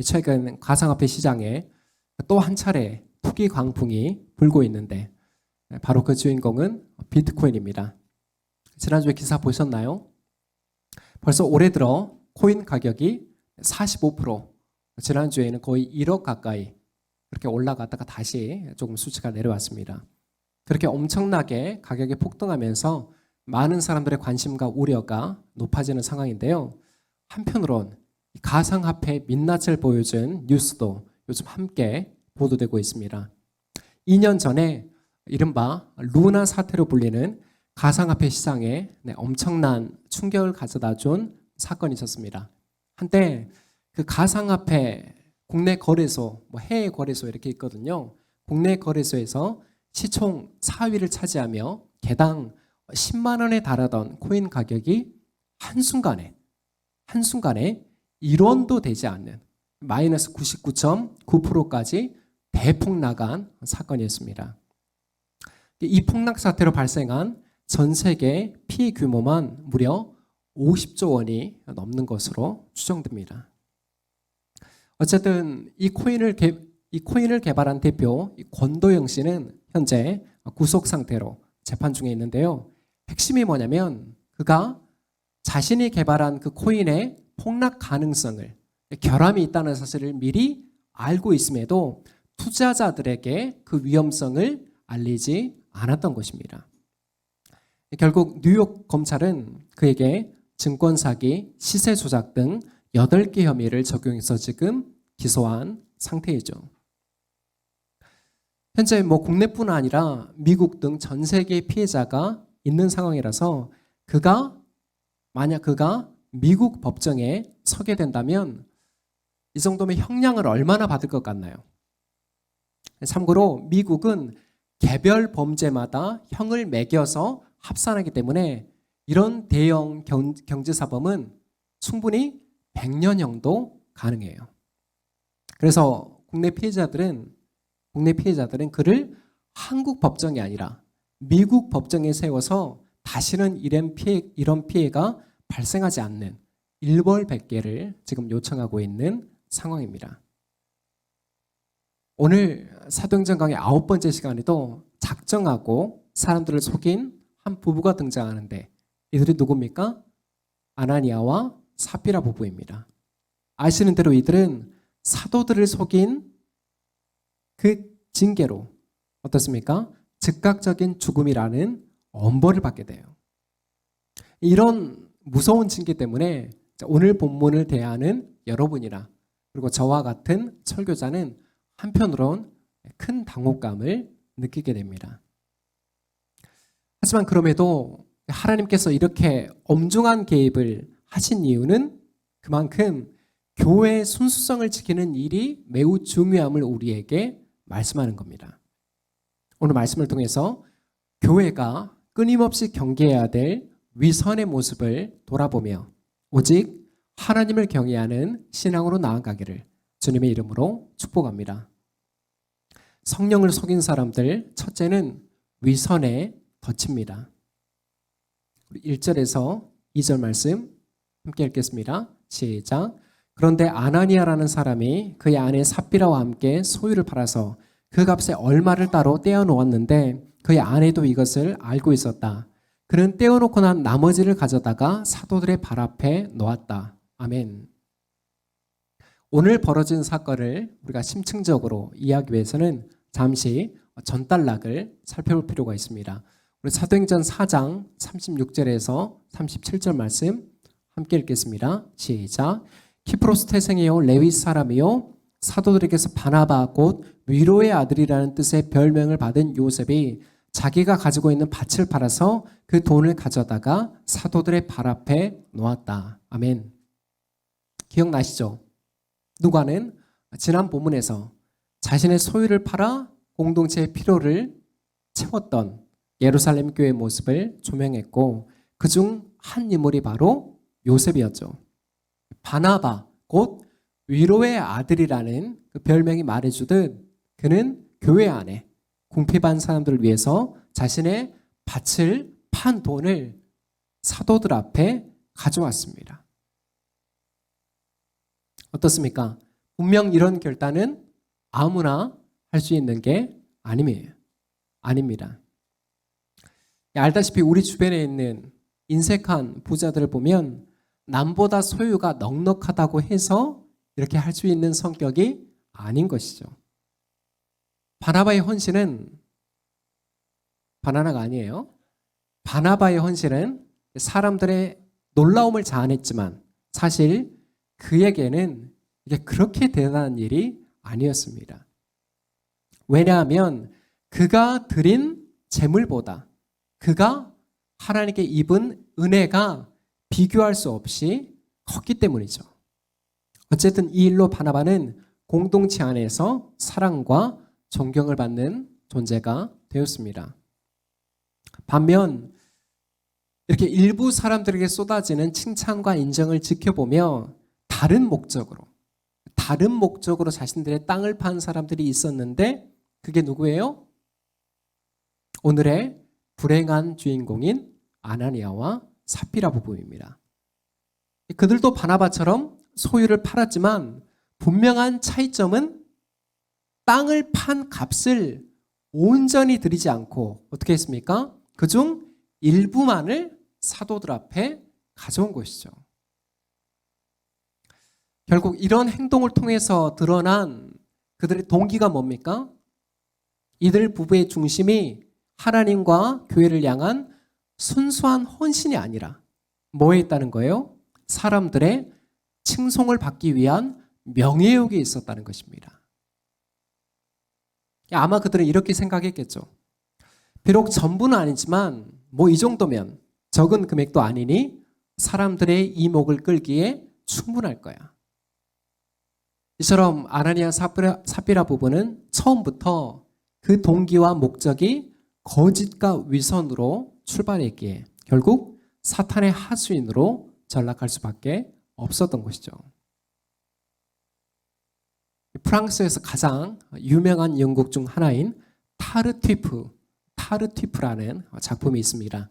최근 가상화폐 시장에 또 한 차례 투기 광풍이 불고 있는데 바로 그 주인공은 비트코인입니다. 지난주에 기사 보셨나요? 벌써 올해 들어 코인 가격이 45%, 지난주에는 거의 1억 가까이 그렇게 올라갔다가 다시 조금 수치가 내려왔습니다. 그렇게 엄청나게 가격이 폭등하면서 많은 사람들의 관심과 우려가 높아지는 상황인데요. 한편으론 가상화폐 민낯을 보여준 뉴스도 요즘 함께 보도되고 있습니다. 2년 전에 이른바 루나 사태로 불리는 가상화폐 시장에 엄청난 충격을 가져다 준 사건이 있었습니다. 한때 그 가상화폐 국내 거래소, 해외 거래소 이렇게 있거든요. 국내 거래소에서 시총 4위를 차지하며 개당 10만 원에 달하던 코인 가격이 한순간에 1원도 되지 않는 마이너스 99.9%까지 대폭 나간 사건이었습니다. 이 폭락 사태로 발생한 전 세계 피해 규모만 무려 50조 원이 넘는 것으로 추정됩니다. 어쨌든 이 코인을 개발한 대표 권도영 씨는 현재 구속 상태로 재판 중에 있는데요. 핵심이 뭐냐면 그가 자신이 개발한 그 코인의 폭락 가능성을, 결함이 있다는 사실을 미리 알고 있음에도 투자자들에게 그 위험성을 알리지 않았던 것입니다. 결국 뉴욕 검찰은 그에게 증권 사기, 시세 조작 등 8개 혐의를 적용해서 지금 기소한 상태이죠. 현재 국내뿐 아니라 미국 등 전 세계의 피해자가 있는 상황이라서 만약 그가 미국 법정에 서게 된다면 이 정도면 형량을 얼마나 받을 것 같나요? 참고로 미국은 개별 범죄마다 형을 매겨서 합산하기 때문에 이런 대형 경제사범은 충분히 100년형도 가능해요. 그래서 국내 피해자들은 그를 한국 법정이 아니라 미국 법정에 세워서 다시는 이런 피해가 발생하지 않는 일벌백계를 지금 요청하고 있는 상황입니다. 오늘 사도행전 강의 9번째 시간에도 작정하고 사람들을 속인 한 부부가 등장하는데 이들이 누굽니까? 아나니아와 삽비라 부부입니다. 아시는 대로 이들은 사도들을 속인 그 징계로 어떻습니까? 즉각적인 죽음이라는 엄벌을 받게 돼요. 이런 무서운 징계 때문에 오늘 본문을 대하는 여러분이나 그리고 저와 같은 설교자는 한편으론 큰 당혹감을 느끼게 됩니다. 하지만 그럼에도 하나님께서 이렇게 엄중한 개입을 하신 이유는 그만큼 교회의 순수성을 지키는 일이 매우 중요함을 우리에게 말씀하는 겁니다. 오늘 말씀을 통해서 교회가 끊임없이 경계해야 될 위선의 모습을 돌아보며 오직 하나님을 경외하는 신앙으로 나아가기를 주님의 이름으로 축복합니다. 성령을 속인 사람들, 첫째는 위선에 덫입니다. 1절에서 2절 말씀 함께 읽겠습니다. 시작. 그런데 아나니아라는 사람이 그의 아내 삽비라와 함께 소유를 팔아서 그 값에 얼마를 따로 떼어놓았는데 그의 아내도 이것을 알고 있었다. 그는 떼어놓고 난 나머지를 가져다가 사도들의 발 앞에 놓았다. 아멘. 오늘 벌어진 사건을 우리가 심층적으로 이해하기 위해서는 잠시 전단락을 살펴볼 필요가 있습니다. 우리 사도행전 4장 36절에서 37절 말씀 함께 읽겠습니다. 시작. 키프로스 태생이요 레위 사람이요 사도들에게서 바나바 곧 위로의 아들이라는 뜻의 별명을 받은 요셉이 자기가 가지고 있는 밭을 팔아서 그 돈을 가져다가 사도들의 발 앞에 놓았다. 아멘. 기억나시죠? 누가는 지난 본문에서 자신의 소유를 팔아 공동체의 필요를 채웠던 예루살렘 교회의 모습을 조명했고 그중 한 인물이 바로 요셉이었죠. 바나바 곧 위로의 아들이라는 그 별명이 말해주듯 그는 교회 안에 궁핍한 사람들을 위해서 자신의 밭을 판 돈을 사도들 앞에 가져왔습니다. 어떻습니까? 분명 이런 결단은 아무나 할 수 있는 게 아닙니다. 알다시피 우리 주변에 있는 인색한 부자들을 보면 남보다 소유가 넉넉하다고 해서 이렇게 할 수 있는 성격이 아닌 것이죠. 바나바의 헌신은 바나나가 아니에요. 바나바의 헌신은 사람들의 놀라움을 자아냈지만 사실 그에게는 이게 그렇게 대단한 일이 아니었습니다. 왜냐하면 그가 드린 재물보다 그가 하나님께 입은 은혜가 비교할 수 없이 컸기 때문이죠. 어쨌든 이 일로 바나바는 공동체 안에서 사랑과 존경을 받는 존재가 되었습니다. 반면 이렇게 일부 사람들에게 쏟아지는 칭찬과 인정을 지켜보며 다른 목적으로 자신들의 땅을 판 사람들이 있었는데 그게 누구예요? 오늘의 불행한 주인공인 아나니아와 삽비라 부부입니다. 그들도 바나바처럼 소유를 팔았지만 분명한 차이점은 땅을 판 값을 온전히 들이지 않고 어떻게 했습니까? 그중 일부만을 사도들 앞에 가져온 것이죠. 결국 이런 행동을 통해서 드러난 그들의 동기가 뭡니까? 이들 부부의 중심이 하나님과 교회를 향한 순수한 헌신이 아니라 뭐에 있다는 거예요? 사람들의 칭송을 받기 위한 명예욕이 있었다는 것입니다. 아마 그들은 이렇게 생각했겠죠. 비록 전부는 아니지만 뭐 이 정도면 적은 금액도 아니니 사람들의 이목을 끌기에 충분할 거야. 이처럼 아나니아 삽비라 부부는 처음부터 그 동기와 목적이 거짓과 위선으로 출발했기에 결국 사탄의 하수인으로 전락할 수밖에 없었던 것이죠. 프랑스에서 가장 유명한 연극 중 하나인 타르티프라는 작품이 있습니다.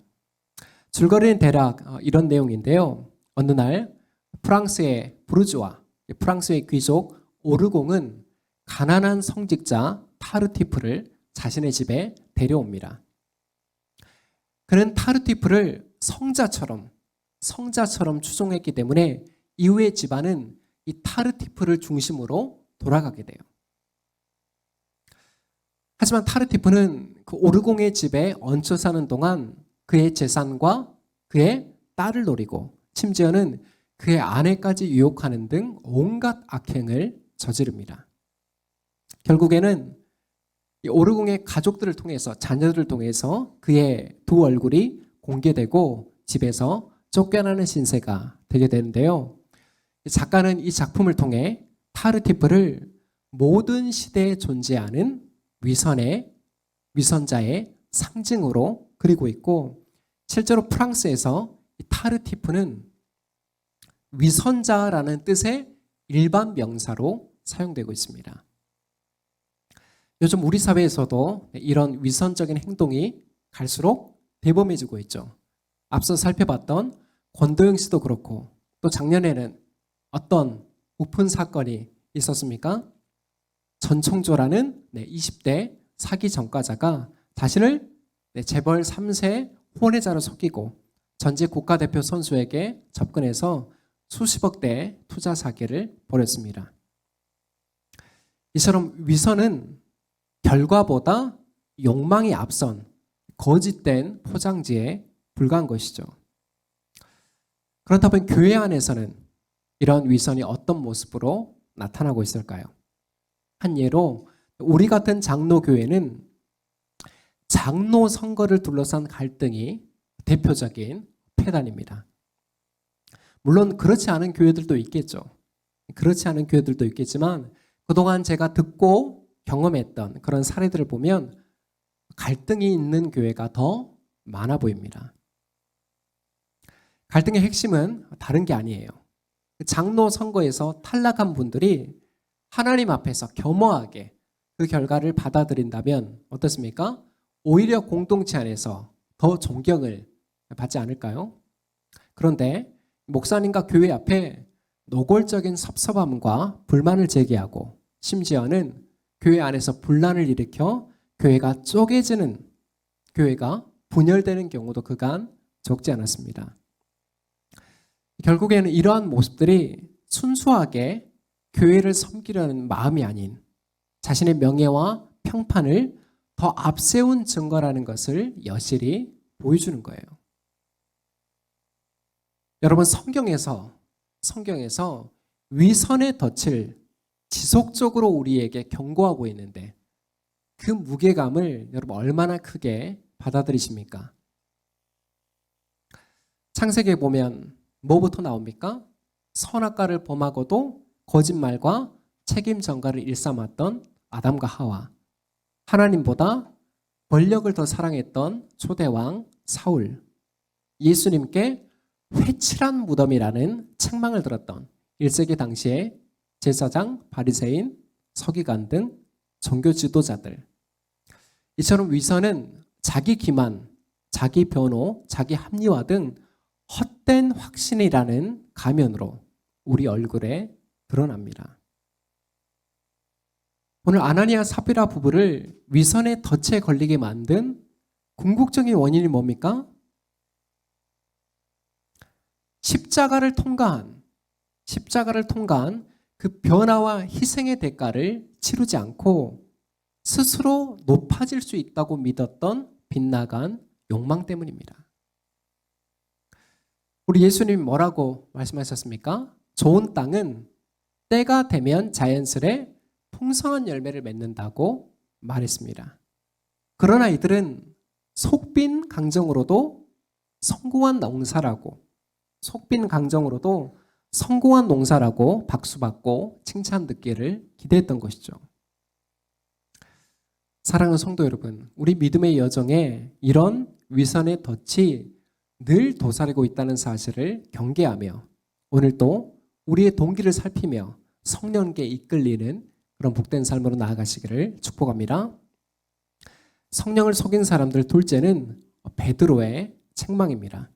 줄거리는 대략 이런 내용인데요. 어느 날 프랑스의 프랑스의 귀족 오르공은 가난한 성직자 타르티프를 자신의 집에 데려옵니다. 그는 타르티프를 성자처럼 추종했기 때문에 이후의 집안은 이 타르티프를 중심으로 돌아가게 돼요. 하지만 타르티프는 그 오르공의 집에 얹혀 사는 동안 그의 재산과 그의 딸을 노리고 심지어는 그의 아내까지 유혹하는 등 온갖 악행을 저지릅니다. 결국에는 이 오르공의 가족들을 통해서 자녀들을 통해서 그의 두 얼굴이 공개되고 집에서 쫓겨나는 신세가 되게 되는데요. 작가는 이 작품을 통해 타르티프를 모든 시대에 존재하는 위선자의 상징으로 그리고 있고 실제로 프랑스에서 이 타르티프는 위선자라는 뜻의 일반 명사로 사용되고 있습니다. 요즘 우리 사회에서도 이런 위선적인 행동이 갈수록 대범해지고 있죠. 앞서 살펴봤던 권도영 씨도 그렇고 또 작년에는 어떤 우픈 사건이 있었습니까? 전총조라는 20대 사기 전과자가 자신을 재벌 3세 혼외자로 속이고 전직 국가대표 선수에게 접근해서 수십억대 투자 사기를 벌였습니다. 이처럼 위선은 결과보다 욕망이 앞선 거짓된 포장지에 불과한 것이죠. 그렇다면 교회 안에서는 이런 위선이 어떤 모습으로 나타나고 있을까요? 한 예로 우리 같은 장로교회는 장로 선거를 둘러싼 갈등이 대표적인 폐단입니다. 물론 그렇지 않은 교회들도 있겠죠. 그렇지 않은 교회들도 있겠지만 그동안 제가 듣고 경험했던 그런 사례들을 보면 갈등이 있는 교회가 더 많아 보입니다. 갈등의 핵심은 다른 게 아니에요. 장로 선거에서 탈락한 분들이 하나님 앞에서 겸허하게 그 결과를 받아들인다면 어떻습니까? 오히려 공동체 안에서 더 존경을 받지 않을까요? 그런데 목사님과 교회 앞에 노골적인 섭섭함과 불만을 제기하고 심지어는 교회 안에서 분란을 일으켜 교회가 쪼개지는, 교회가 분열되는 경우도 그간 적지 않았습니다. 결국에는 이러한 모습들이 순수하게 교회를 섬기려는 마음이 아닌 자신의 명예와 평판을 더 앞세운 증거라는 것을 여실히 보여주는 거예요. 여러분, 성경에서 위선의 덫을 지속적으로 우리에게 경고하고 있는데 그 무게감을 여러분 얼마나 크게 받아들이십니까? 창세기에 보면 뭐부터 나옵니까? 선악과를 범하고도 거짓말과 책임 전가를 일삼았던 아담과 하와, 하나님보다 권력을 더 사랑했던 초대왕 사울, 예수님께 회칠한 무덤이라는 책망을 들었던 1세기 당시의 제사장, 바리새인, 서기관 등 종교 지도자들. 이처럼 위선은 자기 기만, 자기 변호, 자기 합리화 등 헛된 확신이라는 가면으로 우리 얼굴에 드러납니다. 오늘 아나니아 삽비라 부부를 위선의 덫에 걸리게 만든 궁극적인 원인이 뭡니까? 십자가를 통과한 그 변화와 희생의 대가를 치르지 않고 스스로 높아질 수 있다고 믿었던 빗나간 욕망 때문입니다. 우리 예수님이 뭐라고 말씀하셨습니까? 좋은 땅은 때가 되면 자연스레 풍성한 열매를 맺는다고 말했습니다. 그러나 이들은 속빈 강정으로도 성공한 농사라고 박수받고 칭찬 듣기를 기대했던 것이죠. 사랑하는 성도 여러분, 우리 믿음의 여정에 이런 위선의 덫이 늘 도사리고 있다는 사실을 경계하며 오늘도 우리의 동기를 살피며 성령께 이끌리는 그런 복된 삶으로 나아가시기를 축복합니다. 성령을 속인 사람들 둘째는 베드로의 책망입니다.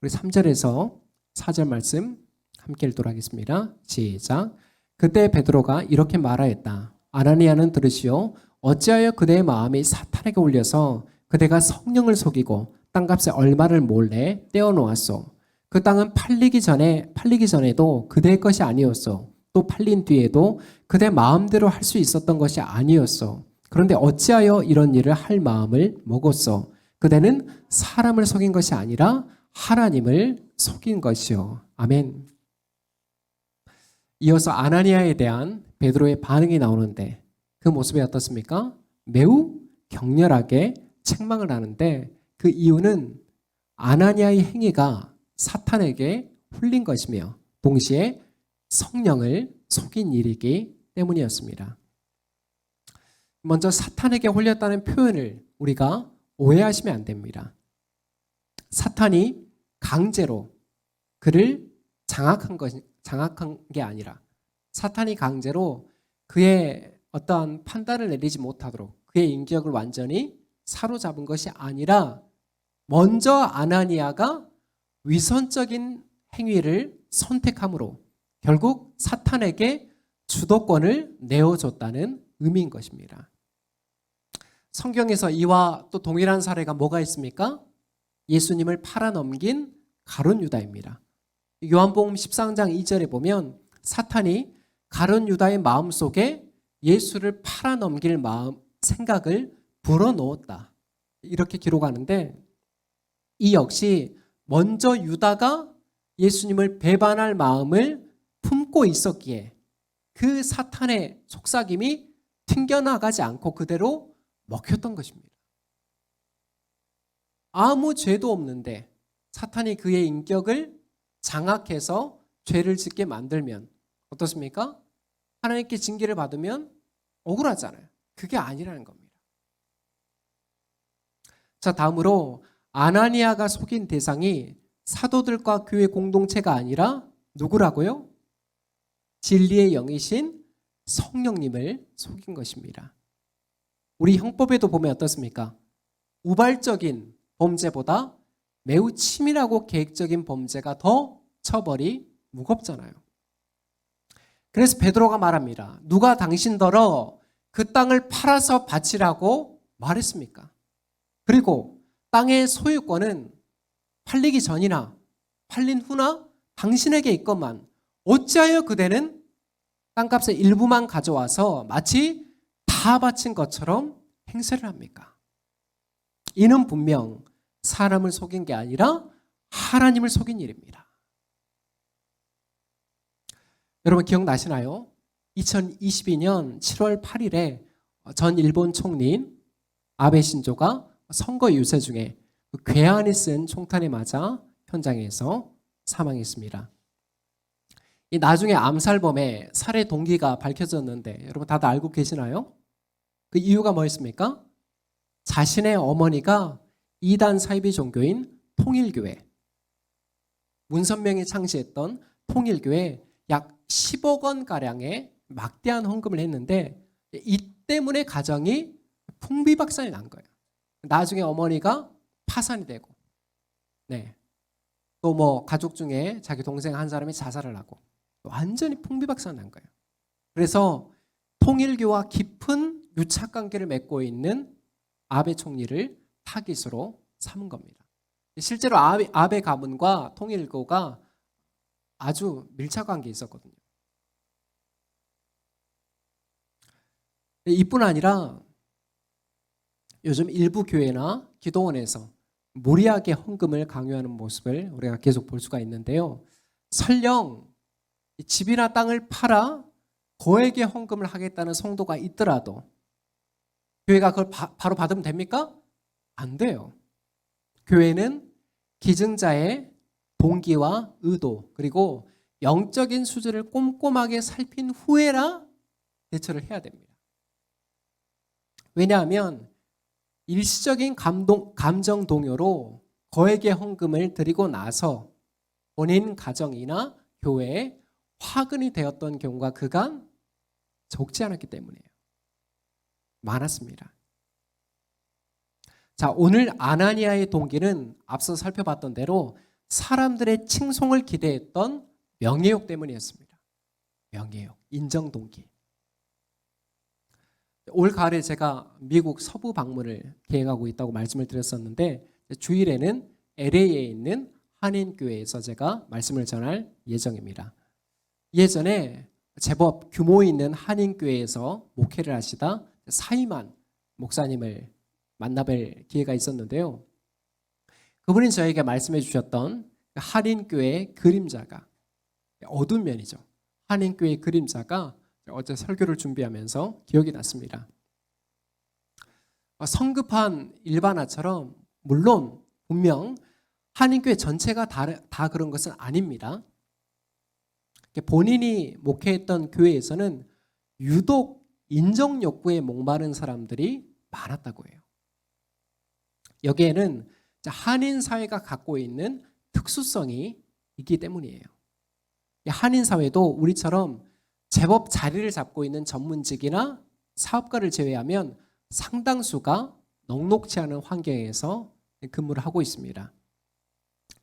우리 3절에서 4절 말씀 함께 읽도록 하겠습니다. 시작. 그때 베드로가 이렇게 말하였다. 아나니아는 들으시오. 어찌하여 그대의 마음이 사탄에게 올려서 그대가 성령을 속이고 땅값의 얼마를 몰래 떼어놓았소. 그 땅은 팔리기 전에도 그대의 것이 아니었소. 또 팔린 뒤에도 그대 마음대로 할 수 있었던 것이 아니었소. 그런데 어찌하여 이런 일을 할 마음을 먹었소. 그대는 사람을 속인 것이 아니라 하나님을 속인 것이요. 아멘. 이어서 아나니아에 대한 베드로의 반응이 나오는데 그 모습이 어떻습니까? 매우 격렬하게 책망을 하는데 그 이유는 아나니아의 행위가 사탄에게 홀린 것이며 동시에 성령을 속인 일이기 때문이었습니다. 먼저 사탄에게 홀렸다는 표현을 우리가 오해하시면 안 됩니다. 사탄이 강제로 그를 장악한 게 아니라 사탄이 강제로 그의 어떠한 판단을 내리지 못하도록 그의 인격을 완전히 사로잡은 것이 아니라 먼저 아나니아가 위선적인 행위를 선택함으로 결국 사탄에게 주도권을 내어줬다는 의미인 것입니다. 성경에서 이와 또 동일한 사례가 뭐가 있습니까? 예수님을 팔아넘긴 가룟 유다입니다. 요한복음 13장 2절에 보면 사탄이 가룟 유다의 마음속에 예수를 팔아넘길 생각을 불어넣었다. 이렇게 기록하는데 이 역시 먼저 유다가 예수님을 배반할 마음을 품고 있었기에 그 사탄의 속삭임이 튕겨나가지 않고 그대로 먹혔던 것입니다. 아무 죄도 없는데 사탄이 그의 인격을 장악해서 죄를 짓게 만들면 어떻습니까? 하나님께 징계를 받으면 억울하잖아요. 그게 아니라는 겁니다. 자, 다음으로 아나니아가 속인 대상이 사도들과 교회 공동체가 아니라 누구라고요? 진리의 영이신 성령님을 속인 것입니다. 우리 형법에도 보면 어떻습니까? 우발적인 범죄보다 매우 치밀하고 계획적인 범죄가 더 처벌이 무겁잖아요. 그래서 베드로가 말합니다. 누가 당신더러 그 땅을 팔아서 바치라고 말했습니까? 그리고 땅의 소유권은 팔리기 전이나 팔린 후나 당신에게 있건만 어찌하여 그대는 땅값의 일부만 가져와서 마치 다 바친 것처럼 행세를 합니까? 이는 분명 사람을 속인 게 아니라 하나님을 속인 일입니다. 여러분 기억나시나요? 2022년 7월 8일에 전 일본 총리인 아베 신조가 선거 유세 중에 괴한이 쓴 총탄에 맞아 현장에서 사망했습니다. 이 나중에 암살범의 살해 동기가 밝혀졌는데 여러분 다들 알고 계시나요? 그 이유가 뭐였습니까? 자신의 어머니가 이단 사이비 종교인 통일교회, 문선명이 창시했던 통일교회 약 10억 원 가량의 막대한 헌금을 했는데 이 때문에 가정이 풍비박산이 난 거예요. 나중에 어머니가 파산이 되고, 또 뭐 가족 중에 자기 동생 한 사람이 자살을 하고 완전히 풍비박산 난 거예요. 그래서 통일교와 깊은 유착관계를 맺고 있는 아베 총리를 타깃으로 삼은 겁니다. 실제로 아베 가문과 통일교가 아주 밀착관계에 있었거든요. 이뿐 아니라 요즘 일부 교회나 기도원에서 무리하게 헌금을 강요하는 모습을 우리가 계속 볼 수가 있는데요. 설령 집이나 땅을 팔아 거액의 헌금을 하겠다는 성도가 있더라도 교회가 그걸 바로 받으면 됩니까? 안 돼요. 교회는 기증자의 동기와 의도 그리고 영적인 수준을 꼼꼼하게 살핀 후에라 대처를 해야 됩니다. 왜냐하면 일시적인 감정 동요로 거액의 헌금을 드리고 나서 본인 가정이나 교회에 화근이 되었던 경우가 그간 적지 않았기 때문이에요. 많았습니다. 자, 오늘 아나니아의 동기는 앞서 살펴봤던 대로 사람들의 칭송을 기대했던 명예욕 때문이었습니다. 명예욕, 인정 동기. 올 가을에 제가 미국 서부 방문을 계획하고 있다고 말씀을 드렸었는데 주일에는 LA에 있는 한인교회에서 제가 말씀을 전할 예정입니다. 예전에 제법 규모 있는 한인교회에서 목회를 하시다 사임한 목사님을 만나뵐 기회가 있었는데요. 그분이 저에게 말씀해 주셨던 한인교회의 그림자가 어두운 면이죠. 한인교회의 그림자가 어제 설교를 준비하면서 기억이 났습니다. 성급한 일반화처럼 물론 분명 한인교회 전체가 다 그런 것은 아닙니다. 본인이 목회했던 교회에서는 유독 인정 욕구에 목마른 사람들이 많았다고 해요. 여기에는 한인 사회가 갖고 있는 특수성이 있기 때문이에요. 한인 사회도 우리처럼 제법 자리를 잡고 있는 전문직이나 사업가를 제외하면 상당수가 넉넉지 않은 환경에서 근무를 하고 있습니다.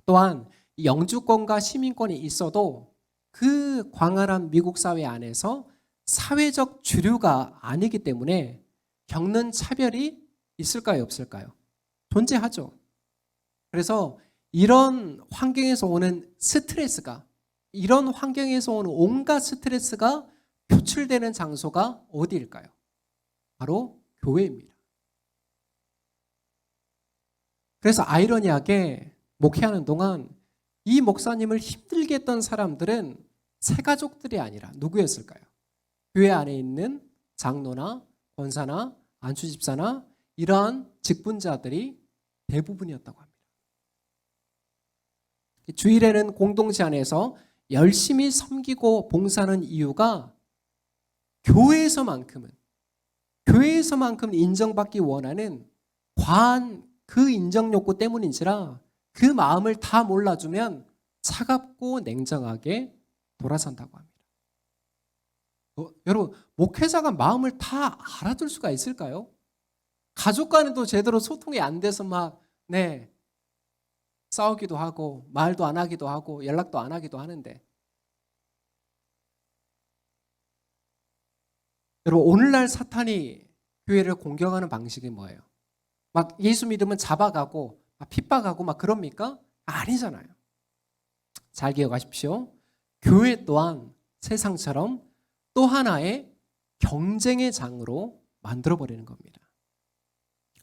또한 영주권과 시민권이 있어도 그 광활한 미국 사회 안에서 사회적 주류가 아니기 때문에 겪는 차별이 있을까요, 없을까요? 존재하죠. 그래서 이런 환경에서 오는 스트레스가 이런 환경에서 오는 온갖 스트레스가 표출되는 장소가 어디일까요? 바로 교회입니다. 그래서 아이러니하게 목회하는 동안 이 목사님을 힘들게 했던 사람들은 새 가족들이 아니라 누구였을까요? 교회 안에 있는 장로나 권사나 안수집사나 이러한 직분자들이 대부분이었다고 합니다. 주일에는 공동체 안에서 열심히 섬기고 봉사하는 이유가 교회에서만큼 인정받기 원하는 과한 그 인정 욕구 때문인지라 그 마음을 다 몰라주면 차갑고 냉정하게 돌아선다고 합니다. 여러분, 목회자가 마음을 다 알아둘 수가 있을까요? 가족 간에도 제대로 소통이 안 돼서 싸우기도 하고 말도 안 하기도 하고 연락도 안 하기도 하는데 여러분, 오늘날 사탄이 교회를 공격하는 방식이 뭐예요? 막 예수 믿으면 잡아가고 막 핍박하고 막 그럽니까? 아니잖아요. 잘 기억하십시오. 교회 또한 세상처럼 또 하나의 경쟁의 장으로 만들어버리는 겁니다.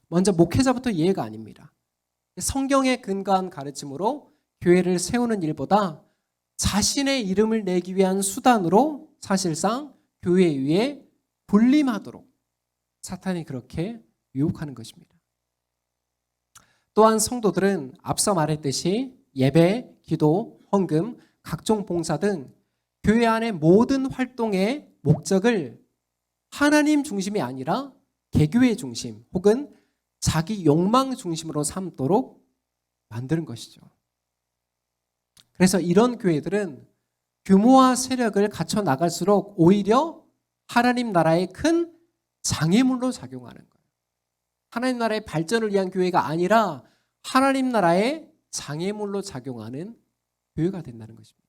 먼저 목회자부터 이해가 아닙니다. 성경에 근거한 가르침으로 교회를 세우는 일보다 자신의 이름을 내기 위한 수단으로 사실상 교회 위에 군림하도록 사탄이 그렇게 유혹하는 것입니다. 또한 성도들은 앞서 말했듯이 예배, 기도, 헌금, 각종 봉사 등 교회 안의 모든 활동의 목적을 하나님 중심이 아니라 개교의 중심 혹은 자기 욕망 중심으로 삼도록 만드는 것이죠. 그래서 이런 교회들은 규모와 세력을 갖춰 나갈수록 오히려 하나님 나라의 큰 장애물로 작용하는 거예요. 하나님 나라의 발전을 위한 교회가 아니라 하나님 나라의 장애물로 작용하는 교회가 된다는 것입니다.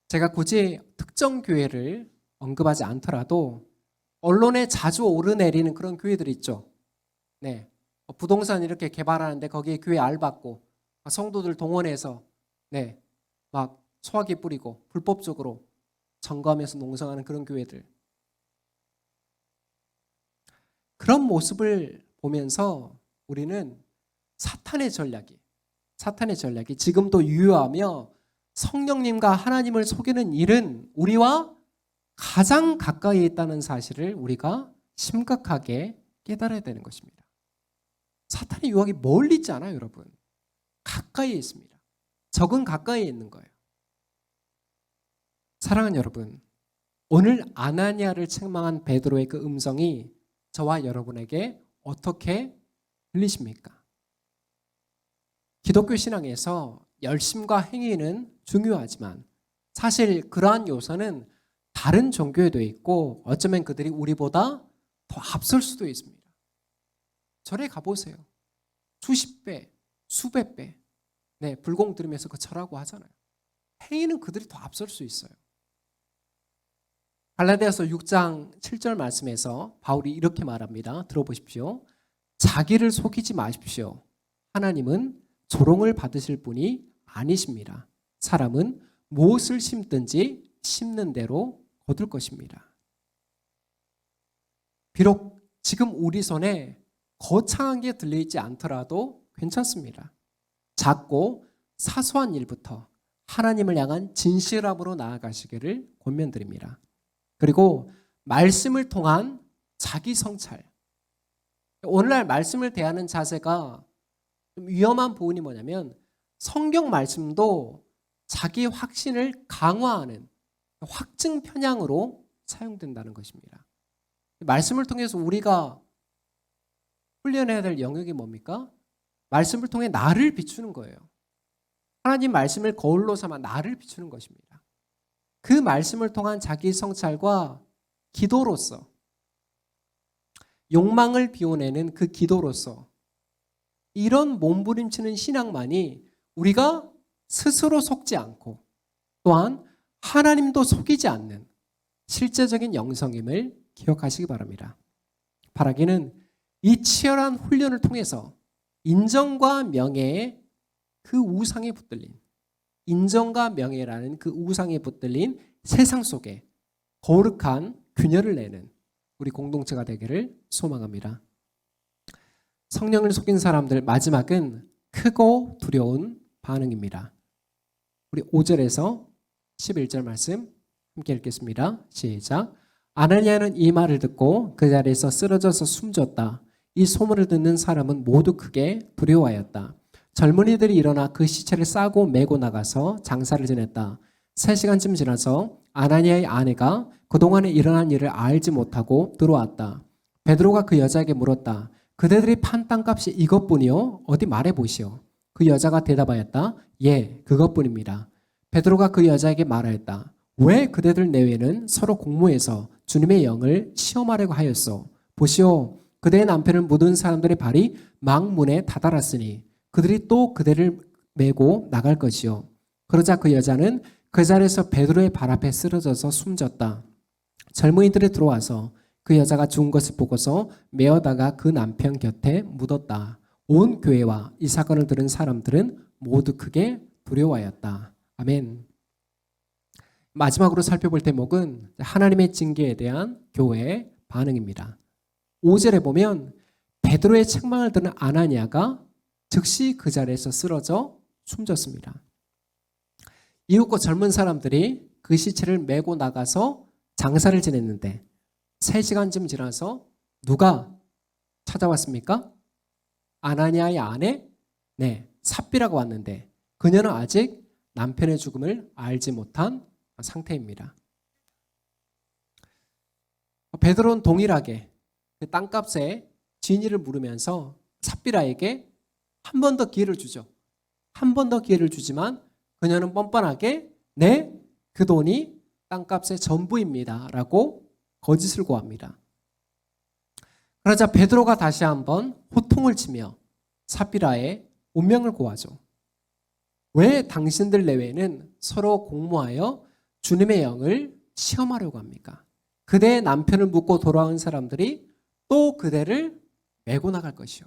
제가 굳이 특정 교회를 언급하지 않더라도 언론에 자주 오르내리는 그런 교회들 있죠. 네, 부동산 이렇게 개발하는데 거기에 교회 알받고 성도들 동원해서 막 소화기 뿌리고 불법적으로 점거하면서 농성하는 그런 교회들. 그런 모습을 보면서 우리는 사탄의 전략이 지금도 유효하며 성령님과 하나님을 속이는 일은 우리와 가장 가까이 있다는 사실을 우리가 심각하게 깨달아야 되는 것입니다. 사탄의 유혹이 멀리 있지 않아요, 여러분. 가까이에 있습니다. 적은 가까이에 있는 거예요. 사랑하는 여러분, 오늘 아나니아를 책망한 베드로의 그 음성이 저와 여러분에게 어떻게 들리십니까? 기독교 신앙에서 열심과 행위는 중요하지만 사실 그러한 요소는 다른 종교에도 있고 어쩌면 그들이 우리보다 더 앞설 수도 있습니다. 절에 가보세요. 수십 배, 수백 배 불공 들으면서 그 절하고 하잖아요. 행위는 그들이 더 앞설 수 있어요. 갈라디아서 6장 7절 말씀에서 바울이 이렇게 말합니다. 들어보십시오. 자기를 속이지 마십시오. 하나님은 조롱을 받으실 분이 아니십니다. 사람은 무엇을 심든지 심는 대로 거둘 것입니다. 비록 지금 우리 손에 거창한 게 들려있지 않더라도 괜찮습니다. 작고 사소한 일부터 하나님을 향한 진실함으로 나아가시기를 권면드립니다. 그리고 말씀을 통한 자기 성찰. 오늘날 말씀을 대하는 자세가 좀 위험한 부분이 뭐냐면 성경 말씀도 자기 확신을 강화하는 확증 편향으로 사용된다는 것입니다. 말씀을 통해서 우리가 훈련해야 될 영역이 뭡니까? 말씀을 통해 나를 비추는 거예요. 하나님 말씀을 거울로 삼아 나를 비추는 것입니다. 그 말씀을 통한 자기 성찰과 기도로서 욕망을 비워내는 그 기도로서 이런 몸부림치는 신앙만이 우리가 스스로 속지 않고 또한 하나님도 속이지 않는 실제적인 영성임을 기억하시기 바랍니다. 바라기는 이 치열한 훈련을 통해서 인정과 명예의 그 우상에 붙들린 인정과 명예라는 그 우상에 붙들린 세상 속에 거룩한 균열을 내는 우리 공동체가 되기를 소망합니다. 성령을 속인 사람들 마지막은 크고 두려운 반응입니다. 우리 5절에서 11절 말씀 함께 읽겠습니다. 시작. 아나니아는 이 말을 듣고 그 자리에서 쓰러져서 숨졌다. 이 소문을 듣는 사람은 모두 크게 두려워하였다. 젊은이들이 일어나 그 시체를 싸고 메고 나가서 장사를 지냈다. 3시간쯤 지나서 아나니아의 아내가 그동안에 일어난 일을 알지 못하고 들어왔다. 베드로가 그 여자에게 물었다. 그대들이 판 땅값이 이것뿐이요? 어디 말해보시오. 그 여자가 대답하였다. 예, 그것뿐입니다. 베드로가 그 여자에게 말하였다. 왜 그대들 내외는 서로 공모해서 주님의 영을 시험하려고 하였소? 보시오. 그대의 남편을 묻은 사람들의 발이 망문에 다다랐으니 그들이 또 그대를 메고 나갈 것이요. 그러자 그 여자는 그 자리에서 베드로의 발 앞에 쓰러져서 숨졌다. 젊은이들이 들어와서 그 여자가 죽은 것을 보고서 메어다가 그 남편 곁에 묻었다. 온 교회와 이 사건을 들은 사람들은 모두 크게 두려워하였다. 아멘. 마지막으로 살펴볼 대목은 하나님의 징계에 대한 교회의 반응입니다. 5절에 보면 베드로의 책망을 들은 아나니아가 즉시 그 자리에서 쓰러져 숨졌습니다. 이웃과 젊은 사람들이 그 시체를 메고 나가서 장사를 지냈는데 3시간쯤 지나서 누가 찾아왔습니까? 아나니아의 아내? 네, 삽비라고 왔는데 그녀는 아직 남편의 죽음을 알지 못한 상태입니다. 베드로는 동일하게 그 땅값에 진위를 물으면서 삽비라에게 한 번 더 기회를 주죠. 한 번 더 기회를 주지만 그녀는 뻔뻔하게 네, 그 돈이 땅값의 전부입니다 라고 거짓을 고합니다. 그러자 베드로가 다시 한번 호통을 치며 삽비라의 운명을 고하죠. 왜 당신들 내외는 서로 공모하여 주님의 영을 시험하려고 합니까? 그대의 남편을 묻고 돌아온 사람들이 또 그대를 메고 나갈 것이요.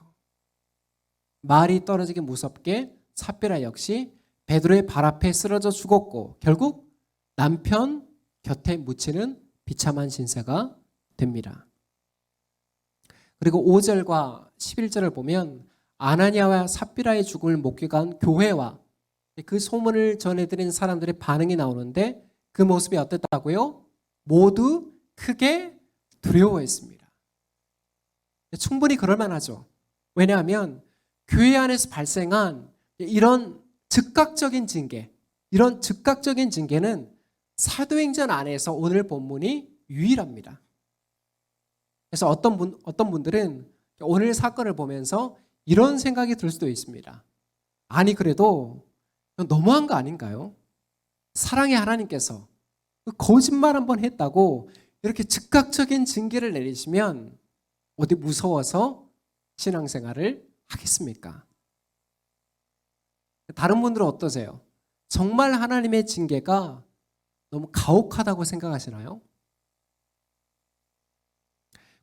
말이 떨어지기 무섭게 삽비라 역시 베드로의 발 앞에 쓰러져 죽었고 결국 남편 곁에 묻히는 비참한 신세가 됩니다. 그리고 5절과 11절을 보면 아나니아와 삽비라의 죽음을 목격한 교회와 그 소문을 전해드린 사람들의 반응이 나오는데 그 모습이 어땠다고요? 모두 크게 두려워했습니다. 충분히 그럴 만하죠. 왜냐하면 교회 안에서 발생한 이런 즉각적인 징계, 이런 즉각적인 징계는 사도행전 안에서 오늘 본문이 유일합니다. 그래서 어떤 분들은 오늘 사건을 보면서 이런 생각이 들 수도 있습니다. 아니 그래도 너무한 거 아닌가요? 사랑의 하나님께서 거짓말 한번 했다고 이렇게 즉각적인 징계를 내리시면 어디 무서워서 신앙생활을 하겠습니까? 다른 분들은 어떠세요? 정말 하나님의 징계가 너무 가혹하다고 생각하시나요?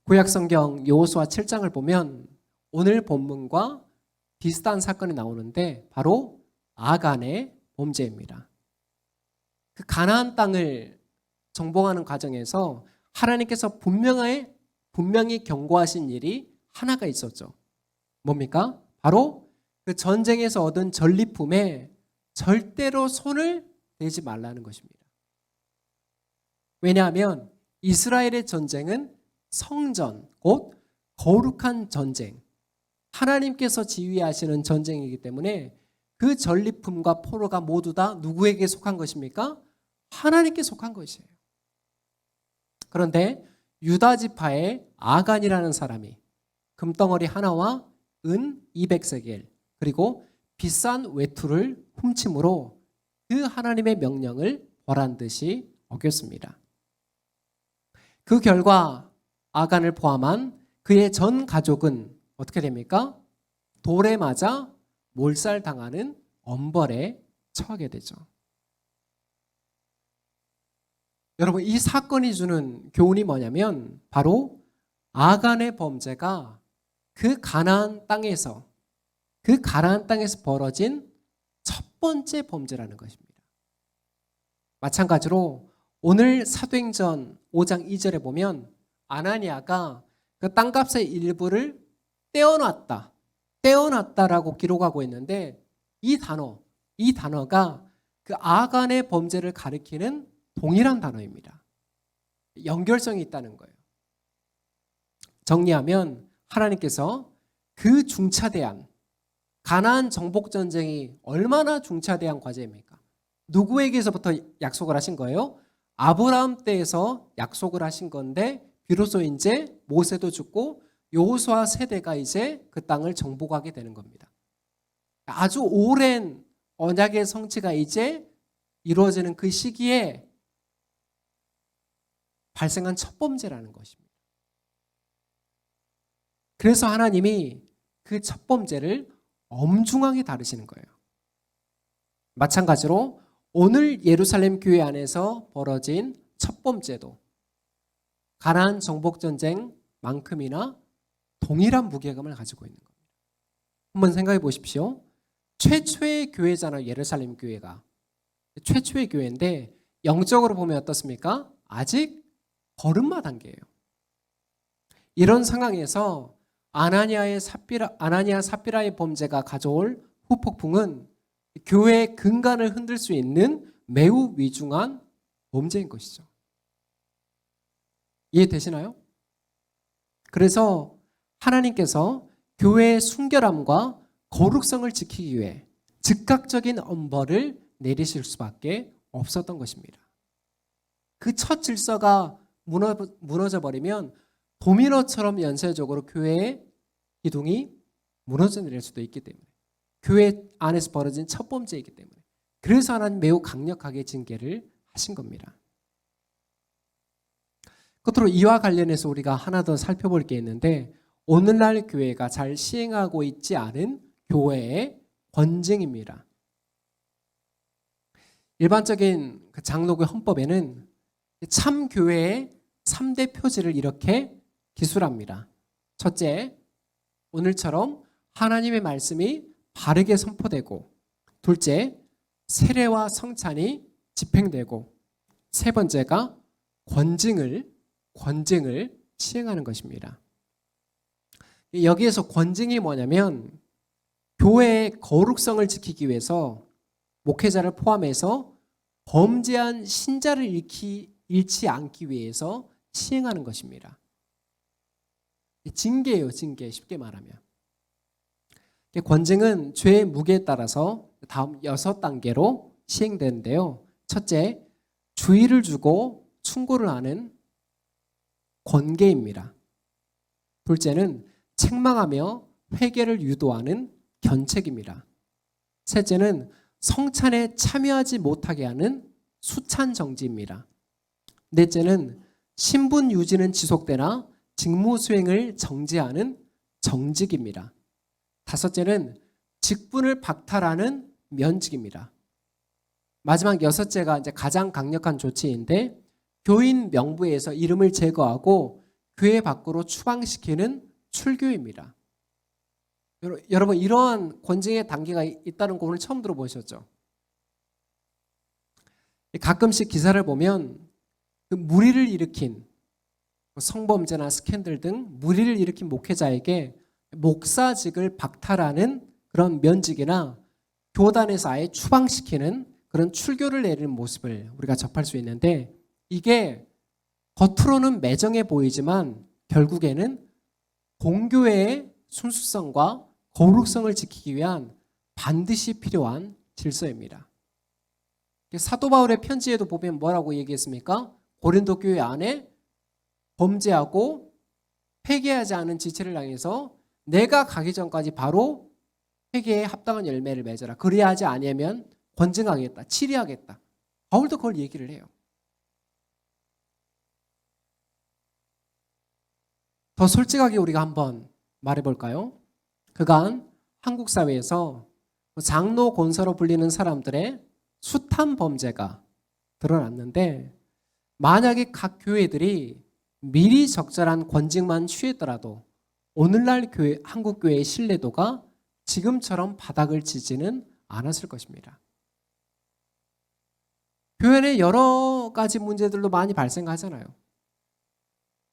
구약성경 여호수아 7장을 보면 오늘 본문과 비슷한 사건이 나오는데 바로 아간의 범죄입니다. 그 가나안 땅을 정복하는 과정에서 하나님께서 분명히 경고하신 일이 하나가 있었죠. 뭡니까? 바로 그 전쟁에서 얻은 전리품에 절대로 손을 대지 말라는 것입니다. 왜냐하면 이스라엘의 전쟁은 성전, 곧 거룩한 전쟁, 하나님께서 지휘하시는 전쟁이기 때문에 그 전리품과 포로가 모두 다 누구에게 속한 것입니까? 하나님께 속한 것이에요. 그런데 유다 지파의 아간이라는 사람이 금덩어리 하나와 은 200세겔 그리고 비싼 외투를 훔침으로 그 하나님의 명령을 벌한 듯이 어겼습니다. 그 결과 아간을 포함한 그의 전 가족은 어떻게 됩니까? 돌에 맞아 몰살당하는 엄벌에 처하게 되죠. 여러분, 이 사건이 주는 교훈이 뭐냐면 바로 아간의 범죄가 그 가나안 땅에서 벌어진 첫 번째 범죄라는 것입니다. 마찬가지로 오늘 사도행전 5장 2절에 보면 아나니아가 그 땅값의 일부를 떼어놨다라고 기록하고 있는데 이 단어가 그 아간의 범죄를 가리키는 동일한 단어입니다. 연결성이 있다는 거예요. 정리하면 하나님께서 그 중차대한 가나안 정복 전쟁이 얼마나 중차대한 과제입니까? 누구에게서부터 약속을 하신 거예요? 아브라함 때에서 약속을 하신 건데 비로소 이제 모세도 죽고 여호수아 세대가 이제 그 땅을 정복하게 되는 겁니다. 아주 오랜 언약의 성취가 이제 이루어지는 그 시기에 발생한 첫 범죄라는 것입니다. 그래서 하나님이 그 첫 범죄를 엄중하게 다루시는 거예요. 마찬가지로 오늘 예루살렘 교회 안에서 벌어진 첫 범죄도 가나안 정복 전쟁만큼이나 동일한 무게감을 가지고 있는 겁니다. 한번 생각해 보십시오. 최초의 교회잖아요. 예루살렘 교회가. 최초의 교회인데 영적으로 보면 어떻습니까? 아직 걸음마 단계예요. 이런 상황에서 아나니아 삽비라의 범죄가 가져올 후폭풍은 교회의 근간을 흔들 수 있는 매우 위중한 범죄인 것이죠. 이해되시나요? 그래서 하나님께서 교회의 순결함과 거룩성을 지키기 위해 즉각적인 엄벌을 내리실 수밖에 없었던 것입니다. 그 첫 질서가 무너져 버리면 도미노처럼 연쇄적으로 교회의 기둥이 무너져 내릴 수도 있기 때문에, 교회 안에서 벌어진 첫 범죄이기 때문에, 그래서 하나님 매우 강력하게 징계를 하신 겁니다. 끝으로 이와 관련해서 우리가 하나 더 살펴볼 게 있는데, 오늘날 교회가 잘 시행하고 있지 않은 교회의 권징입니다. 일반적인 장로교 헌법에는 참 교회의 3대 표지를 이렇게 기술합니다. 첫째, 오늘처럼 하나님의 말씀이 바르게 선포되고, 둘째, 세례와 성찬이 집행되고, 세 번째가 권징을 시행하는 것입니다. 여기에서 권징이 뭐냐면 교회의 거룩성을 지키기 위해서 목회자를 포함해서 범죄한 신자를 잃지 않기 위해서 시행하는 것입니다. 징계예요, 징계. 쉽게 말하면. 권징은 죄의 무게에 따라서 다음 6단계로 시행되는데요. 첫째, 주의를 주고 충고를 하는 권계입니다. 둘째는 책망하며 회개를 유도하는 견책입니다. 셋째는 성찬에 참여하지 못하게 하는 수찬 정지입니다. 넷째는 신분 유지는 지속되나 직무 수행을 정지하는 정직입니다. 다섯째는 직분을 박탈하는 면직입니다. 마지막 여섯째가 이제 가장 강력한 조치인데, 교인 명부에서 이름을 제거하고 교회 밖으로 추방시키는 출교입니다. 여러분, 이러한 권징의 단계가 있다는 거 오늘 처음 들어보셨죠? 가끔씩 기사를 보면 그 무리를 일으킨 성범죄나 스캔들 등 무리를 일으킨 목회자에게 목사직을 박탈하는 그런 면직이나 교단에서 아예 추방시키는 그런 출교를 내리는 모습을 우리가 접할 수 있는데, 이게 겉으로는 매정해 보이지만 결국에는 공교회의 순수성과 거룩성을 지키기 위한 반드시 필요한 질서입니다. 사도 바울의 편지에도 보면 뭐라고 얘기했습니까? 고린도 교회 안에 범죄하고 회개하지 않은 지체를 향해서 내가 가기 전까지 바로 회개에 합당한 열매를 맺어라. 그래야 하지 아니하면 권징하겠다, 치리하겠다. 바울도 그걸 얘기를 해요. 더 솔직하게 우리가 한번 말해볼까요? 그간 한국 사회에서 장로 권사로 불리는 사람들의 숱한 범죄가 드러났는데, 만약에 각 교회들이 미리 적절한 권징만 취했더라도 오늘날 한국 교회의 신뢰도가 지금처럼 바닥을 치지는 않았을 것입니다. 교회 내 여러 가지 문제들도 많이 발생하잖아요.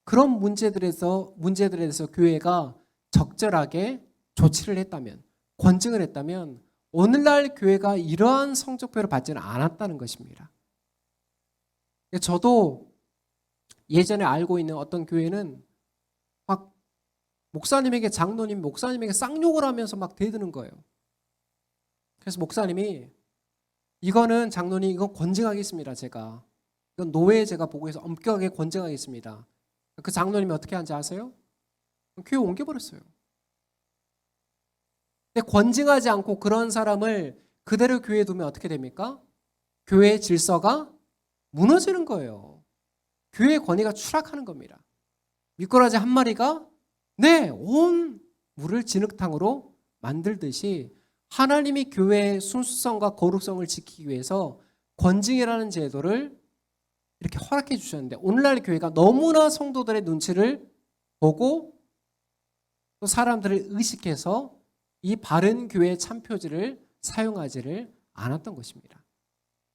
그런 문제들에 대해서 교회가 적절하게 조치를 했다면, 권징을 했다면 오늘날 교회가 이러한 성적표를 받지는 않았다는 것입니다. 저도 예전에 알고 있는 어떤 교회는 막 목사님에게 쌍욕을 하면서 막 대드는 거예요. 그래서 목사님이 이거는 장로님, 이건 권징하겠습니다. 이건 노예 제가 보고해서 엄격하게 권징하겠습니다. 그 장로님이 어떻게 하는지 아세요? 교회 옮겨버렸어요. 근데 권징하지 않고 그런 사람을 그대로 교회에 두면 어떻게 됩니까? 교회의 질서가 무너지는 거예요. 교회의 권위가 추락하는 겁니다. 미꾸라지 한 마리가 온 물을 진흙탕으로 만들듯이 하나님이 교회의 순수성과 거룩성을 지키기 위해서 권징이라는 제도를 이렇게 허락해 주셨는데 오늘날 교회가 너무나 성도들의 눈치를 보고 또 사람들을 의식해서 이 바른 교회의 참표지를 사용하지를 않았던 것입니다.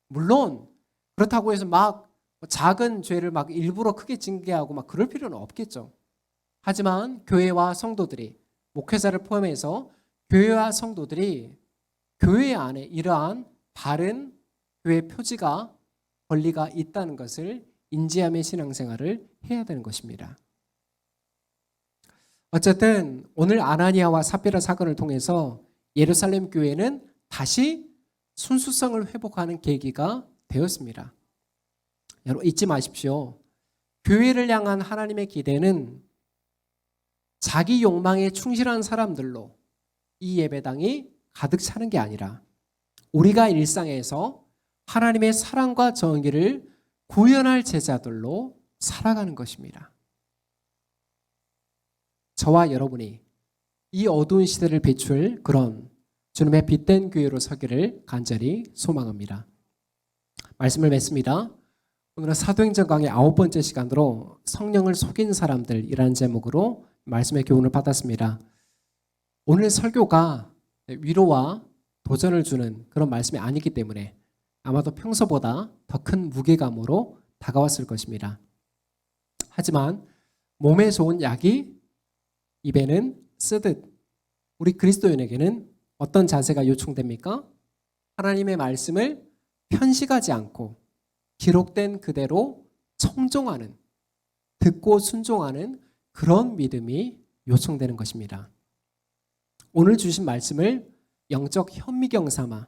물론 그렇다고 해서 막 작은 죄를 막 일부러 크게 징계하고 막 그럴 필요는 없겠죠. 하지만 교회와 성도들이, 목회자를 포함해서 교회와 성도들이 교회 안에 이러한 바른 교회 표지가, 권리가 있다는 것을 인지하며 신앙생활을 해야 되는 것입니다. 어쨌든 오늘 아나니아와 삽비라 사건을 통해서 예루살렘 교회는 다시 순수성을 회복하는 계기가 되었습니다. 여러분 잊지 마십시오. 교회를 향한 하나님의 기대는 자기 욕망에 충실한 사람들로 이 예배당이 가득 차는 게 아니라 우리가 일상에서 하나님의 사랑과 정의를 구현할 제자들로 살아가는 것입니다. 저와 여러분이 이 어두운 시대를 비출 그런 주님의 빛된 교회로 서기를 간절히 소망합니다. 말씀을 맺습니다. 오늘은 사도행전 강의 9번째 시간으로 성령을 속인 사람들이라는 제목으로 말씀의 교훈을 받았습니다. 오늘 설교가 위로와 도전을 주는 그런 말씀이 아니기 때문에 아마도 평소보다 더 큰 무게감으로 다가왔을 것입니다. 하지만 몸에 좋은 약이 입에는 쓰듯 우리 그리스도인에게는 어떤 자세가 요청됩니까? 하나님의 말씀을 편식하지 않고 기록된 그대로 청종하는, 듣고 순종하는 그런 믿음이 요청되는 것입니다. 오늘 주신 말씀을 영적 현미경 삼아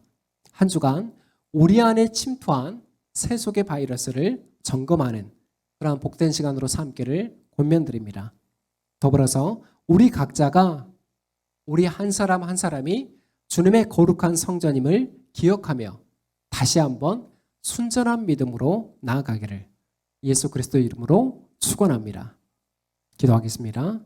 한 주간 우리 안에 침투한 세속의 바이러스를 점검하는 그러한 복된 시간으로 삼기를 권면드립니다. 더불어서 우리 각자가 우리 한 사람 한 사람이 주님의 거룩한 성전임을 기억하며 다시 한번 순전한 믿음으로 나아가기를 예수 그리스도 이름으로 축원합니다. 기도하겠습니다.